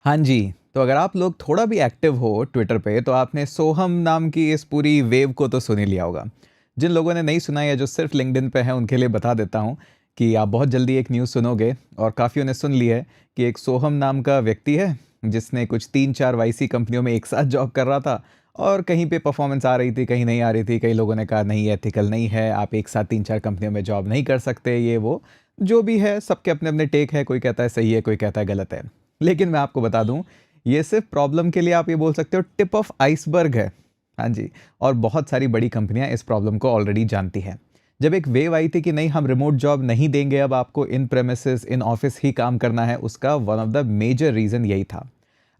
हाँ जी, तो अगर आप लोग थोड़ा भी एक्टिव हो ट्विटर पे तो आपने सोहम नाम की इस पूरी वेव को तो सुन ही लिया होगा। जिन लोगों ने नहीं सुना या जो सिर्फ लिंक्डइन पे हैं उनके लिए बता देता हूँ कि आप बहुत जल्दी एक न्यूज़ सुनोगे और काफ़ियों ने सुन ली है कि एक सोहम नाम का व्यक्ति है जिसने कुछ 3-4 वाईसी कंपनियों में एक साथ जॉब कर रहा था और कहीं पे परफॉर्मेंस आ रही थी, कहीं नहीं आ रही थी। कई लोगों ने कहा नहीं एथिकल नहीं है, आप एक साथ 3-4 कंपनियों में जॉब नहीं कर सकते, ये वो। जो भी है सबके अपने-अपने टेक है, कोई कहता है सही है, कोई कहता है गलत है। लेकिन मैं आपको बता दूँ ये सिर्फ प्रॉब्लम के लिए आप ये बोल सकते हो टिप ऑफ आइसबर्ग है। हाँ जी, और बहुत सारी बड़ी कंपनियाँ इस प्रॉब्लम को ऑलरेडी जानती हैं। जब एक वेव आई थी कि नहीं हम रिमोट जॉब नहीं देंगे अब आपको इन प्रेमिसेस, इन ऑफिस ही काम करना है, उसका one of the major reason यही था।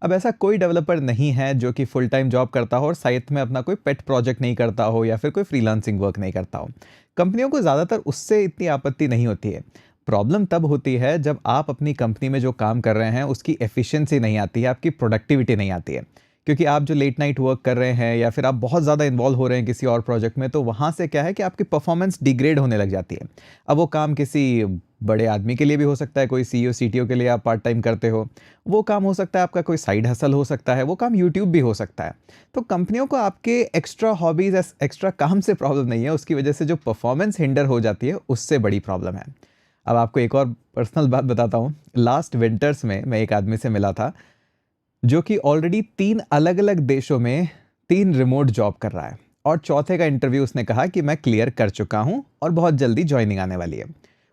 अब ऐसा कोई डेवलपर नहीं है जो कि फुल टाइम जॉब करता हो और साइड में अपना कोई पेट प्रोजेक्ट नहीं करता हो या फिर कोई फ्रीलांसिंग वर्क नहीं करता हो। कंपनियों को ज़्यादातर उससे इतनी आपत्ति नहीं होती है। प्रॉब्लम तब होती है जब आप अपनी कंपनी में जो काम कर रहे हैं उसकी एफिशिएंसी नहीं आती है, आपकी प्रोडक्टिविटी नहीं आती है। क्योंकि आप जो लेट नाइट वर्क कर रहे हैं या फिर आप बहुत ज़्यादा इन्वॉल्व हो रहे हैं किसी और प्रोजेक्ट में, तो वहाँ से क्या है कि आपकी परफॉर्मेंस डिग्रेड होने लग जाती है। अब वो काम किसी बड़े आदमी के लिए भी हो सकता है, कोई सीईओ सीटीओ के लिए आप पार्ट टाइम करते हो। वो काम हो सकता है आपका कोई साइड हसल हो सकता है, वो काम यूट्यूब भी हो सकता है। तो कंपनियों को आपके एक्स्ट्रा हॉबीज, एक्स्ट्रा काम से प्रॉब्लम नहीं है, उसकी वजह से जो परफॉर्मेंस हिंडर हो जाती है उससे बड़ी प्रॉब्लम है। अब आपको एक और पर्सनल बात बताता हूँ। लास्ट विंटर्स में मैं एक आदमी से मिला था, जो कि ऑलरेडी 3 अलग-अलग देशों में 3 रिमोट जॉब कर रहा है और चौथे का इंटरव्यू उसने कहा कि मैं क्लियर कर चुका हूँ और बहुत जल्दी जॉइनिंग आने वाली है।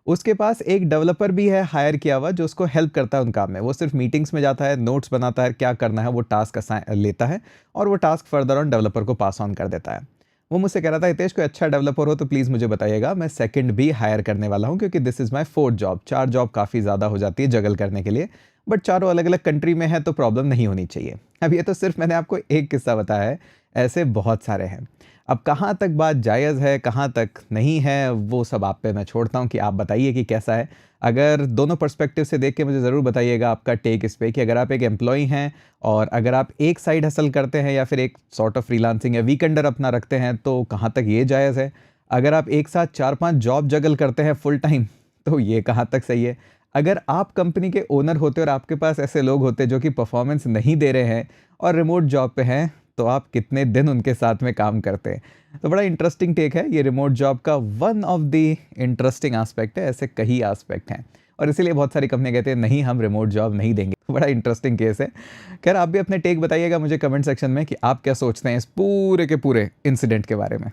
उसके पास एक डेवलपर भी है हायर किया हुआ जो उसको हेल्प करता है उन काम में। वो सिर्फ मीटिंग्स में जाता है, नोट्स बनाता है, क्या करना है वो टास्क लेता है और वो टास्क फर्दर ऑन डेवलपर को पास ऑन कर देता है। वो मुझसे कह रहा था हितेश कोई अच्छा डेवलपर हो तो प्लीज़ मुझे बताइएगा, मैं सेकंड भी हायर करने वाला हूँ क्योंकि this is my fourth job. 4 job काफ़ी ज़्यादा हो जाती है जगल करने के लिए, बट चारों अलग-अलग कंट्री में है तो प्रॉब्लम नहीं होनी चाहिए। अब ये तो सिर्फ मैंने आपको एक किस्सा बताया है, ऐसे बहुत सारे हैं। अब कहाँ तक बात जायज़ है, कहाँ तक नहीं है, वो सब आप पे मैं छोड़ता हूँ कि आप बताइए कि कैसा है। अगर दोनों पर्सपेक्टिव से देख के मुझे ज़रूर बताइएगा आपका टेक इस पे कि अगर आप एक एम्प्लॉयी हैं और अगर आप एक साइड हसल करते हैं या फिर एक सॉर्ट ऑफ फ्रीलांसिंग या वीकेंडर अपना रखते हैं तो कहाँ तक ये जायज़ है? अगर आप एक साथ 4-5 जॉब जगल करते हैं फुल टाइम तो ये कहाँ तक सही है? अगर आप कंपनी के ओनर होते और आपके पास ऐसे लोग होते जो कि परफॉर्मेंस नहीं दे रहे हैं और रिमोट जॉब पे हैं, तो आप कितने दिन उनके साथ में काम करते हैं? तो बड़ा इंटरेस्टिंग टेक है ये रिमोट जॉब का, one of the interesting aspect है, ऐसे कई एस्पेक्ट हैं और इसीलिए बहुत सारी कंपनियाँ कहते हैं नहीं हम रिमोट जॉब नहीं देंगे। बड़ा इंटरेस्टिंग केस है। खैर आप भी अपने टेक बताइएगा मुझे कमेंट सेक्शन में कि आप क्या सोचते हैं इस पूरे के पूरे इंसिडेंट के बारे में।